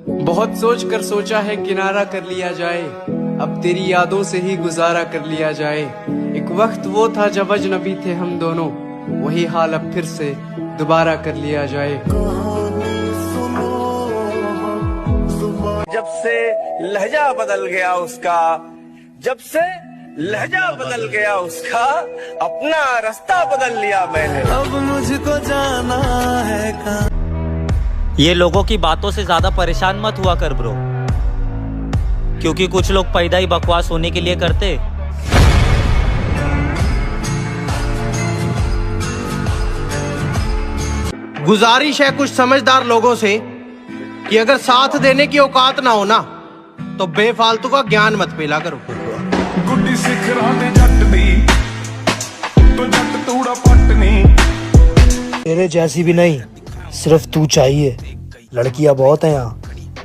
बहुत सोच कर सोचा है किनारा कर लिया जाए, अब तेरी यादों से ही गुजारा कर लिया जाए। एक वक्त वो था जब अजनबी थे हम दोनों, वही हाल अब फिर से दोबारा कर लिया जाए। जब से लहजा बदल गया उसका, जब से लहजा बदल गया उसका, अपना रास्ता बदल लिया मैंने। अब मुझको जाना है कहाँ। ये लोगों की बातों से ज्यादा परेशान मत हुआ कर ब्रो, क्योंकि कुछ लोग पैदा ही बकवास होने के लिए करते। गुजारिश है कुछ समझदार लोगों से कि अगर साथ देने की औकात ना हो ना, तो बेफालतू का ज्ञान मत पेला करो। गुड्डी सिखरा दे जट दी, तो जट तूड़ा पटनी। तेरे जैसी भी नहीं, सिर्फ तू चाहिए। लड़कियां बहुत हैं यहाँ,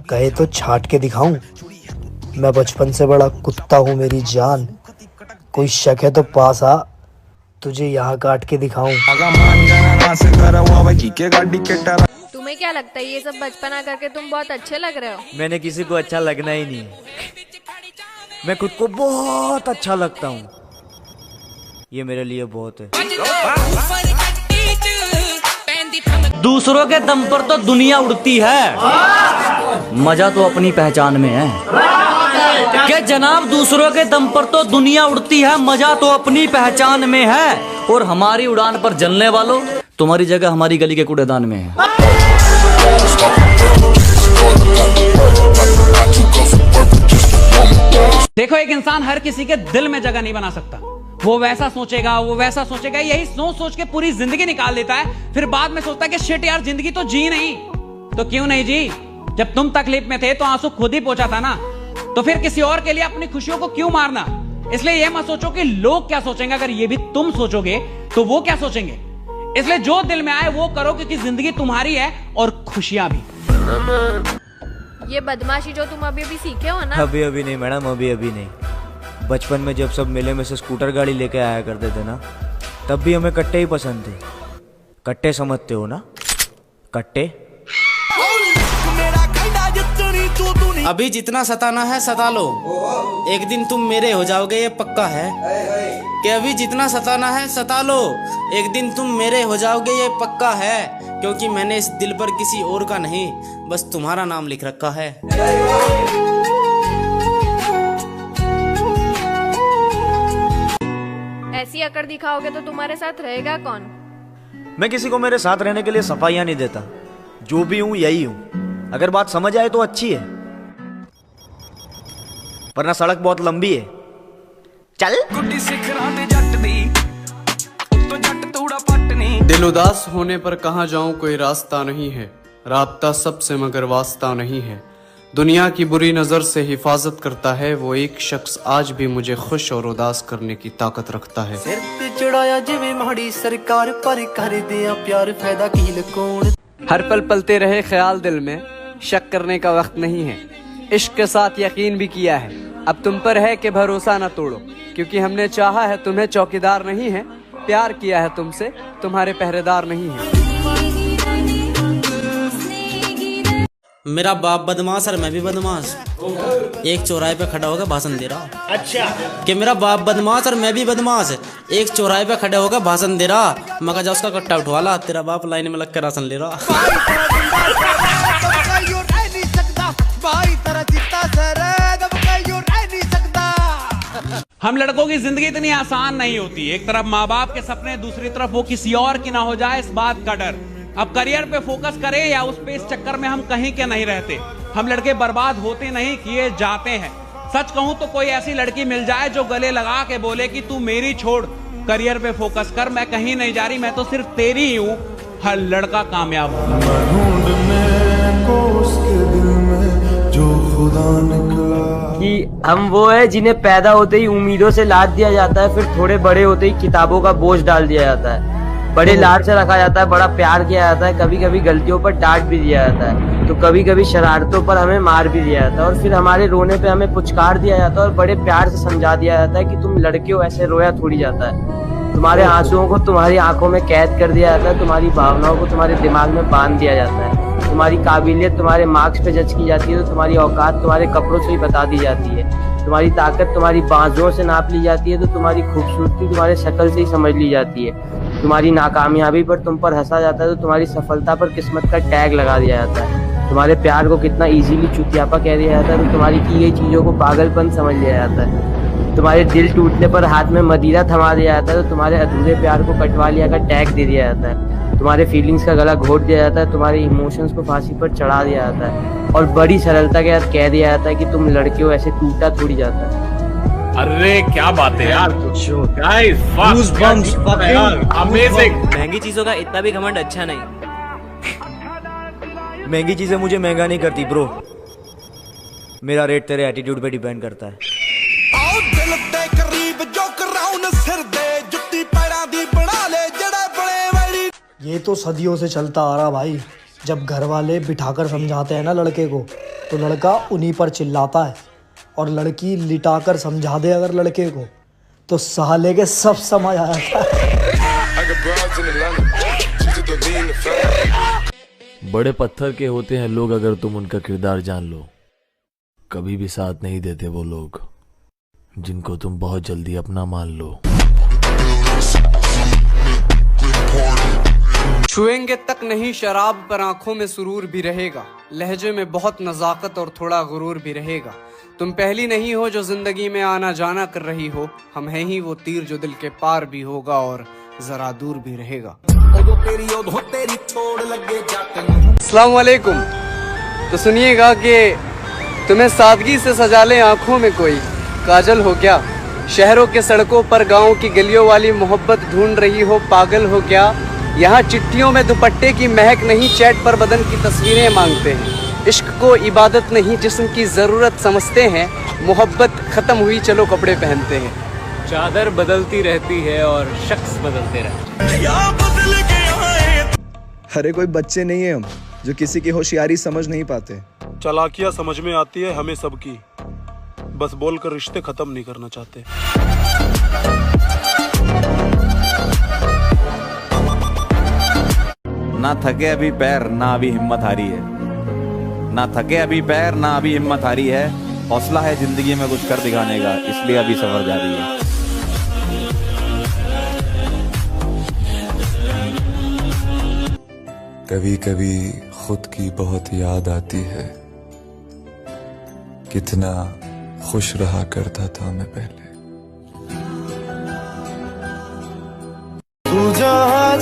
कहे तो छाट के दिखाऊं। मैं बचपन से बड़ा कुत्ता हूँ मेरी जान, कोई शक है तो पास आ, तुझे यहाँ काट के दिखाऊं। तुम्हें क्या लगता है ये सब बचपना करके तुम बहुत अच्छे लग रहे हो? मैंने किसी को अच्छा लगना ही नहीं, मैं खुद को बहुत अच्छा लगता हूँ, ये मेरे लिए बहुत है। दूसरों के दम पर तो दुनिया उड़ती है, मजा तो अपनी पहचान में है। क्या जनाब, दूसरों के दम पर तो दुनिया उड़ती है, मजा तो अपनी पहचान में है। और हमारी उड़ान पर जलने वालों, तुम्हारी जगह हमारी गली के कूड़ेदान में है। देखो, एक इंसान हर किसी के दिल में जगह नहीं बना सकता। वो वैसा सोचेगा, वो वैसा सोचेगा, यही सोच सोच के पूरी जिंदगी निकाल देता है। फिर बाद में सोचता है कि शिट यार, जिंदगी तो जी नहीं। तो क्यों नहीं जी? जब तुम तकलीफ में थे तो आंसू खुद ही पहुंचा था ना, तो फिर किसी और के लिए अपनी खुशियों को क्यों मारना? इसलिए यह मत सोचो कि लोग क्या सोचेंगे। अगर ये भी तुम सोचोगे तो वो क्या सोचेंगे? इसलिए जो दिल में आए वो करो, क्योंकि जिंदगी तुम्हारी है और खुशियां भी। ये बदमाशी जो तुम अभी सीखे हो ना? अभी नहीं मैडम, अभी नहीं। बचपन में जब सब मेले में से स्कूटर गाड़ी लेके आया करते थे ना, तब भी हमें कट्टे ही पसंद थे। कट्टे समझते हो ना? कट्टे। अभी जितना सताना है सता लो, एक दिन तुम मेरे हो जाओगे ये पक्का है। कि अभी जितना सताना है सता लो, एक दिन तुम मेरे हो जाओगे ये पक्का है। क्योंकि मैंने इस दिल पर किसी और का नहीं, बस तुम्हारा नाम लिख रखा है। ऐसी अकड़ दिखाओगे तो तुम्हारे साथ रहेगा कौन? मैं किसी को मेरे साथ रहने के लिए सफाइयां नहीं देता, जो भी हूं यही हूं। अगर बात समझ आए तो अच्छी है, वरना सड़क बहुत लंबी है। चल। गुड्डी सिखरा दे जट दी, तो जट तूड़ा पटनी। दिल उदास होने पर कहाँ जाऊं, कोई रास्ता नहीं है। राब्ता सबसे मगर वास्ता नहीं है। दुनिया की बुरी नजर से हिफाजत करता है वो एक शख्स, आज भी मुझे खुश और उदास करने की ताकत रखता है। सिर ते चढ़ाया जिवें माड़ी सरकार, पर कर दिया प्यार फायदा कील कौन। हर पल पलते रहे ख्याल दिल में, शक करने का वक्त नहीं है। इश्क के साथ यकीन भी किया है, अब तुम पर है कि भरोसा न तोड़ो। क्योंकि हमने चाहा है तुम्हें, चौकीदार नहीं है। प्यार किया है तुमसे, तुम्हारे पहरेदार नहीं है। मेरा बाप बदमाश और मैं भी बदमाश, एक चौराहे पे खड़ा होकर भाषण दे रहा। अच्छा। कि मेरा बाप बदमाश और मैं भी बदमाश, एक चौराहे पे खड़े होकर भाषण दे रहा। मगर जा उसका कट्टा उठवा ला, तेरा बाप लाइन में लग कर राशन ले रहा। हम लड़कों की जिंदगी इतनी आसान नहीं होती। एक तरफ माँ बाप के सपने, दूसरी तरफ वो किसी और की ना हो जाए इस बात का डर। अब करियर पे फोकस करें या उस पे, इस चक्कर में हम कहीं के नहीं रहते। हम लड़के बर्बाद होते नहीं, किए जाते हैं। सच कहूं तो कोई ऐसी लड़की मिल जाए जो गले लगा के बोले कि तू मेरी छोड़, करियर पे फोकस कर, मैं कहीं नहीं जा रही, मैं तो सिर्फ तेरी ही हूं, हर लड़का कामयाब होगा। कि हम वो है जिन्हें पैदा होते ही उम्मीदों से लाद दिया जाता है, फिर थोड़े बड़े होते ही किताबों का बोझ डाल दिया जाता है। बड़े लाड से रखा जाता है, बड़ा प्यार किया जाता है, कभी कभी गलतियों पर डांट भी दिया जाता है, तो कभी कभी शरारतों पर हमें मार भी दिया जाता है, और फिर हमारे रोने पे हमें पुचकार दिया जाता है और बड़े प्यार से समझा दिया जाता है कि तुम लड़के हो, ऐसे रोया थोड़ी जाता है। तुम्हारे आंसुओं को तुम्हारी आंखों में कैद कर दिया जाता है, तुम्हारी भावनाओं को तुम्हारे दिमाग में बांध दिया जाता है। तुम्हारी काबिलियत तुम्हारे मार्क्स पे जज की जाती है, तो तुम्हारी औकात तुम्हारे कपड़ों से ही बता दी जाती है। तुम्हारी ताकत तुम्हारी बाजुओं से नाप ली जाती है, तो तुम्हारी खूबसूरती तुम्हारे शक्ल से ही समझ ली जाती है। तुम्हारी नाकामयाबी पर तुम पर हंसा जाता है, तो तुम्हारी सफलता पर किस्मत का टैग लगा दिया जाता है। तुम्हारे प्यार को कितना इजीली चुतियापा कह दिया जाता है, तो तुम्हारी की गई चीजों को पागलपन समझ लिया जाता है। तुम्हारे दिल टूटने पर हाथ में मदिरा थमा दिया जाता है, तो तुम्हारे अधूरे प्यार को कटवा लिया का टैग दे दिया जाता है। तुम्हारे फीलिंग्स का गला घोट दिया जाता है, तुम्हारे इमोशंस को फांसी पर चढ़ा दिया जाता है, और बड़ी सरलता के साथ कह दिया जाता है कि तुम लड़के हो, ऐसे टूटा थोड़ी जाता है। अरे क्या बात है यार, अमेजिंग। महंगी चीजों का इतना भी घमंड अच्छा नहीं। महंगी चीजें मुझे महंगा नहीं करती ब्रो, मेरा रेट तेरे एटीट्यूड पे डिपेंड करता है। ये तो सदियों से चलता आ रहा भाई। जब घर वाले बिठाकर समझाते हैं ना लड़के को, तो लड़का उन्हीं पर चिल्लाता है, और लड़की लिटाकर समझा दे अगर लड़के को, तो साले के सब समझ आ जाता है। बड़े पत्थर के होते हैं लोग, अगर तुम उनका किरदार जान लो। कभी भी साथ नहीं देते वो लोग जिनको तुम बहुत जल्दी अपना मान लो। छुएंगे तक नहीं शराब, पर आंखों में सुरूर भी रहेगा। लहजे में बहुत नजाकत और थोड़ा गुरूर भी रहेगा। तुम पहली नहीं हो जो जिंदगी में आना जाना कर रही हो, हम हैं ही वो तीर जो दिल के पार भी होगा और जरा दूर भी रहेगा। अस्सलाम वालेकुम। तो सुनिएगा कि तुम्हें सादगी से सजा ले आंखों में कोई काजल हो क्या, शहरों के सड़कों पर गाँव की गलियों वाली मोहब्बत ढूंढ रही हो पागल हो क्या। यहाँ चिट्ठियों में दुपट्टे की महक नहीं, चैट पर बदन की तस्वीरें मांगते हैं। इश्क को इबादत नहीं जिस्म की ज़रूरत समझते हैं, मोहब्बत ख़त्म हुई चलो कपड़े पहनते हैं। चादर बदलती रहती है और शख्स बदलते रहते हैं। अरे कोई बच्चे नहीं है हम जो किसी की होशियारी समझ नहीं पाते। चालाकियाँ समझ में आती है हमें सबकी, बस बोलकर रिश्ते खत्म नहीं करना चाहते। ना थके अभी पैर ना अभी हिम्मत हारी है, ना थके अभी पैर ना अभी हिम्मत हारी है। हौसला है जिंदगी में कुछ कर दिखाने का, इसलिए अभी सफर जारी है। कभी कभी खुद की बहुत याद आती है, कितना खुश रहा करता था मैं पहले। तू जहाँ